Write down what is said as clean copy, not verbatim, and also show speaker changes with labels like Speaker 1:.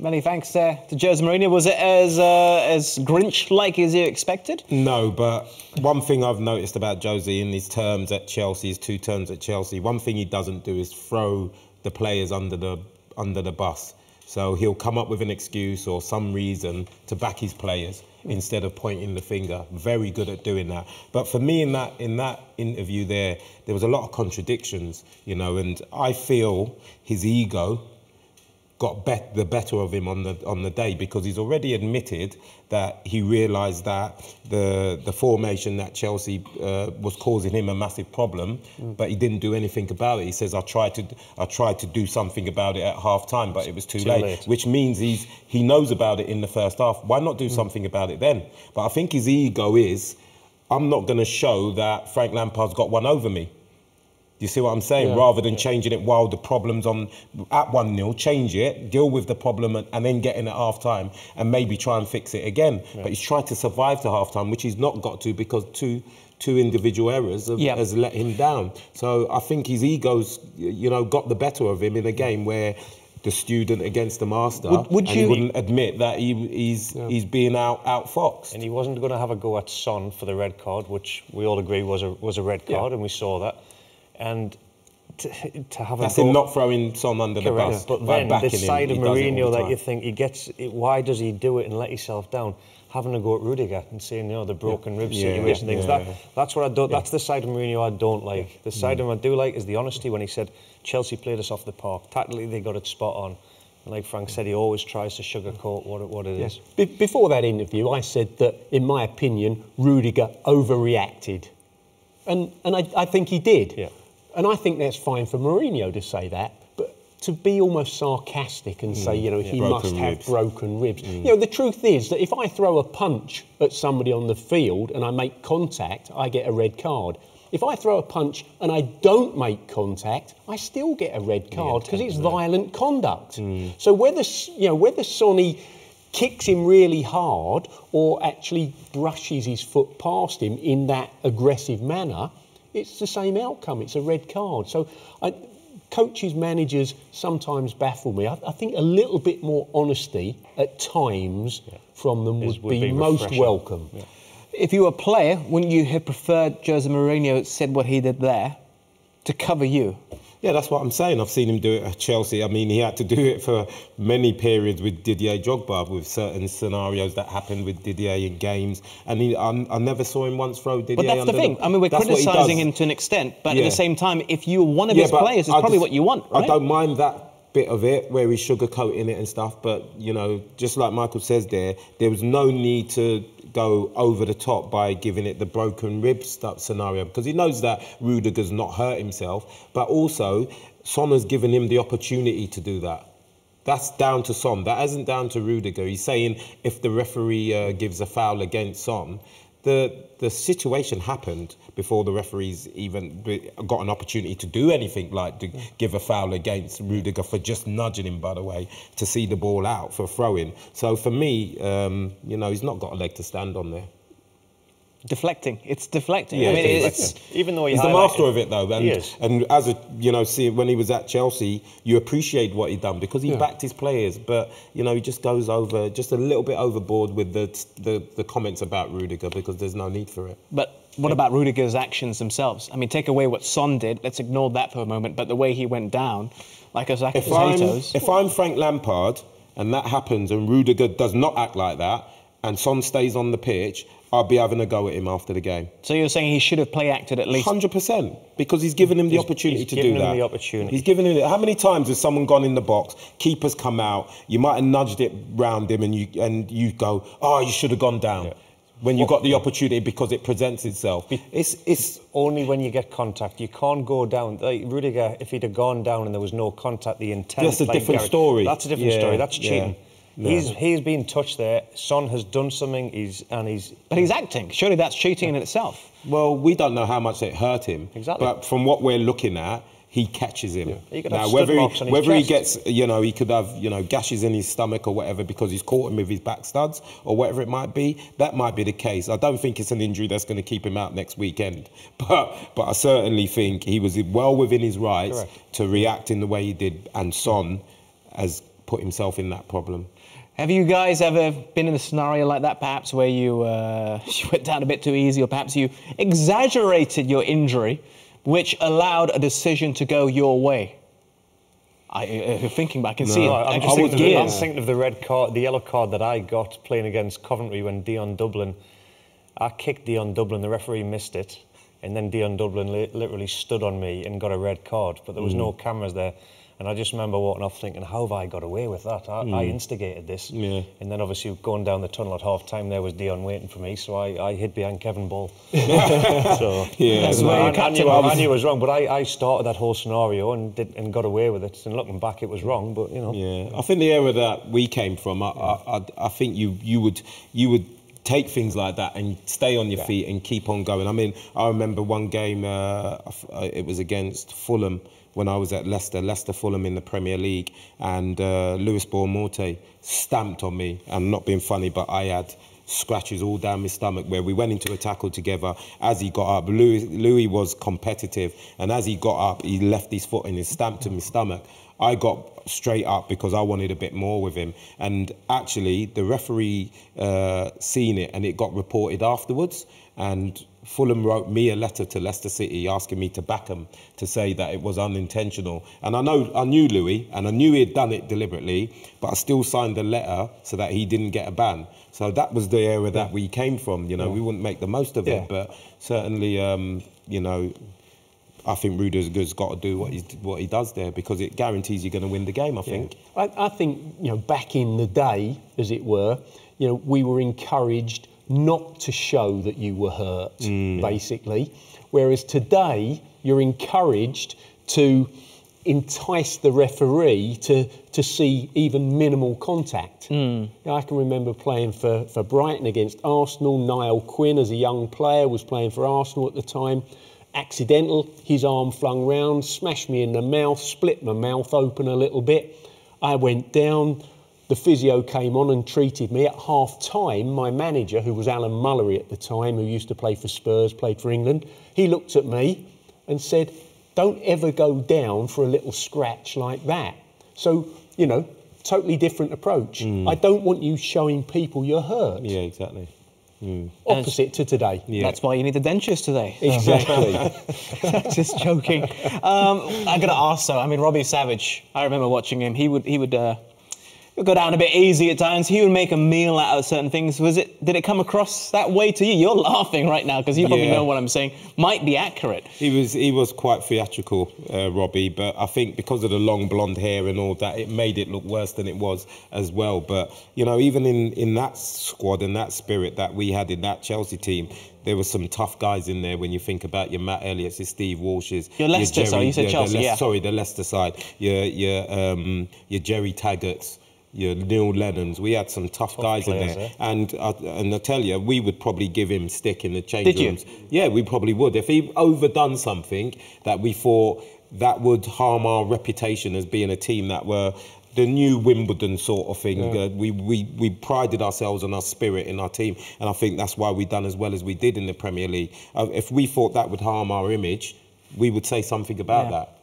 Speaker 1: Many thanks to Jose Mourinho. Was it as Grinch-like as you expected?
Speaker 2: No, but one thing I've noticed about Jose in his terms at Chelsea, his 2 terms at Chelsea, one thing he doesn't do is throw the players under the bus. So he'll come up with an excuse or some reason to back his players instead of pointing the finger. Very good at doing that. But for me, in that interview there was a lot of contradictions, you know, and I feel his ego got the better of him on the day, because he's already admitted that he realised that the formation at Chelsea was causing him a massive problem, but he didn't do anything about it. He says, I tried to do something about it at half time, but it was too late. Which means he knows about it in the first half. Why not do something about it then? But I think his ego is, I'm not going to show that Frank Lampard's got one over me. You see what I'm saying? Yeah. Rather than changing it while the problem's on at 1-0, change it, deal with the problem, and then get in at half time and maybe try and fix it again. Yeah. But he's tried to survive to half time, which he's not got to, because two individual errors has let him down. So I think his ego's, you know, got the better of him in a game where the student against the master, he wouldn't admit that he's being outfoxed.
Speaker 3: And he wasn't going to have a go at Son for the red card, which we all agree was a red card, and we saw that. And to have
Speaker 2: that's him not throwing Son under the bus.
Speaker 3: But then this side of Mourinho that you think he gets, why does he do it and let himself down? Having a go at Rudiger and saying, you know, the broken rib situation, things. That's what I don't. That's the side of Mourinho I don't like. The side of him I do like is the honesty when he said Chelsea played us off the park. Tactically they got it spot on. And like Frank said, he always tries to sugarcoat what it is.
Speaker 4: Before that interview, I said that, in my opinion, Rudiger overreacted, and I think he did. Yeah. And I think that's fine for Mourinho to say that, but to be almost sarcastic and say, you know, he must have broken ribs. You know, the truth is that if I throw a punch at somebody on the field and I make contact, I get a red card. If I throw a punch and I don't make contact, I still get a red card because it's violent conduct. So whether Sonny kicks him really hard or actually brushes his foot past him in that aggressive manner, it's the same outcome. It's a red card. So coaches, managers sometimes baffle me. I think a little bit more honesty at times from them would be most welcome. Yeah.
Speaker 1: If you were a player, wouldn't you have preferred Jose Mourinho said what he did there to cover you?
Speaker 2: Yeah, that's what I'm saying. I've seen him do it at Chelsea. I mean, he had to do it for many periods with Didier Drogba, with certain scenarios that happened with Didier in games. And I never saw him once throw Didier under.
Speaker 1: But that's the thing. I mean, we're criticising him to an extent, but at the same time, if you were one of his players, it's probably what you want, right?
Speaker 2: I don't mind that bit of it, where he's sugarcoating it and stuff, but, you know, just like Michael says there was no need to go over the top by giving it the broken rib scenario, because he knows that Rudiger's not hurt himself, but also Son has given him the opportunity to do that. That's down to Son. That isn't down to Rudiger. He's saying if the referee gives a foul against Son, the situation happened before the referees even got an opportunity to do anything, like to give a foul against Rudiger for just nudging him, by the way, to see the ball out for throwing. So for me, you know, he's not got a leg to stand on there.
Speaker 1: Deflecting. It's deflecting.
Speaker 2: Yeah,
Speaker 1: I mean,
Speaker 2: deflecting.
Speaker 3: Even though
Speaker 2: he's the master of it, though.
Speaker 3: And,
Speaker 2: and as a, you know, see, when he was at Chelsea, you appreciate what he'd done because he backed his players. But you know, he just goes over just a little bit overboard with the comments about Rudiger, because there's no need for it.
Speaker 1: But what about Rudiger's actions themselves? I mean, take away what Son did. Let's ignore that for a moment. But the way he went down, like a sack of potatoes.
Speaker 2: If I'm Frank Lampard and that happens and Rudiger does not act like that and Son stays on the pitch, I'll be having a go at him after the game.
Speaker 1: So you're saying he should have play acted at least?
Speaker 2: 100%, because he's given him the opportunity to do that.
Speaker 3: He's given him the opportunity.
Speaker 2: He's given him. How many times has someone gone in the box, keeper's come out, you might have nudged it round him, and you go, oh, you should have gone down. Yeah. When you got the opportunity because it presents itself. It's
Speaker 3: only when you get contact. You can't go down. Like Rudiger, if he'd have gone down and there was no contact, the intent.
Speaker 2: That's a different story.
Speaker 3: That's a different story. That's cheating. No. He's been touched there. Son has done something. But
Speaker 1: he's acting. Surely that's cheating in itself.
Speaker 2: Well, we don't know how much it hurt him.
Speaker 3: Exactly.
Speaker 2: But from what we're looking at, he catches him.
Speaker 3: Yeah.
Speaker 2: Now, whether he gets, you know, he could have, you know, gashes in his stomach or whatever because he's caught him with his back studs or whatever it might be. That might be the case. I don't think it's an injury that's going to keep him out next weekend. But I certainly think he was well within his rights to react in the way he did, and Son has put himself in that problem.
Speaker 1: Have you guys ever been in a scenario like that, perhaps, where you, you went down a bit too easy, or perhaps you exaggerated your injury, which allowed a decision to go your way? I'm thinking back and see it.
Speaker 3: I'm thinking of the red card, the yellow card that I got playing against Coventry when Dion Dublin. I kicked Dion Dublin, the referee missed it, and then Dion Dublin literally stood on me and got a red card, but there was no cameras there. And I just remember walking off thinking, how have I got away with that? I instigated this. Yeah. And then obviously going down the tunnel at half-time, there was Dion waiting for me, so I hid behind Kevin Ball. So
Speaker 1: yeah,
Speaker 3: I knew I was wrong, but I started that whole scenario and got away with it. And looking back, it was wrong, but, you know.
Speaker 2: Yeah, I think the era that we came from, I think you would take things like that and stay on your feet and keep on going. I mean, I remember one game, it was against Fulham, when I was at Leicester Fulham in the Premier League, and Luis Boamorte stamped on me. I'm not being funny, but I had scratches all down my stomach where we went into a tackle together. As he got up, Louis was competitive, and as he got up, he left his foot and he stamped on my stomach. I got straight up because I wanted a bit more with him. And actually, the referee seen it, and it got reported afterwards. And Fulham wrote me a letter to Leicester City asking me to back them, to say that it was unintentional. And I knew Louis, and I knew he had done it deliberately, but I still signed the letter so that he didn't get a ban. So that was the era that we came from. You know, we wouldn't make the most of it, but certainly, you know, I think Rudiger's got to do what he does there, because it guarantees you're going to win the game, I think.
Speaker 4: I think, you know, back in the day, as it were, you know, we were encouraged not to show that you were hurt, basically. Whereas today, you're encouraged to entice the referee to see even minimal contact. You know, I can remember playing for Brighton against Arsenal. Niall Quinn, as a young player, was playing for Arsenal at the time. Accidental, his arm flung round, smashed me in the mouth, split my mouth open a little bit. I went down. The physio came on and treated me. At half-time, my manager, who was Alan Mullery at the time, who used to play for Spurs, played for England, he looked at me and said, don't ever go down for a little scratch like that. So, you know, totally different approach. I don't want you showing people you're hurt.
Speaker 2: Yeah, exactly.
Speaker 4: Opposite to today.
Speaker 1: Yeah. That's why you need the dentures today.
Speaker 4: Exactly.
Speaker 1: Just joking. I got to ask, though, I mean, Robbie Savage, I remember watching him. He would go down a bit easy at times. He would make a meal out of certain things. Did it come across that way to you? You're laughing right now because you probably know what I'm saying might be accurate.
Speaker 2: He was quite theatrical, Robbie, but I think because of the long blonde hair and all that, it made it look worse than it was as well. But, you know, even in that squad and that spirit that we had in that Chelsea team, there were some tough guys in there when you think about your Matt Elliott's, your Steve Walsh's.
Speaker 1: Your Leicester side, you said Chelsea,
Speaker 2: Sorry, the Leicester side. Your Jerry Taggart's, your Neil Lennon's. We had some tough guys in there. And I tell you, we would probably give him stick in the change rooms. Yeah, we probably would. If he overdone something that we thought that would harm our reputation as being a team that were the new Wimbledon sort of thing. We prided ourselves on our spirit in our team, and I think that's why we done as well as we did in the Premier League. If we thought that would harm our image, we would say something about that.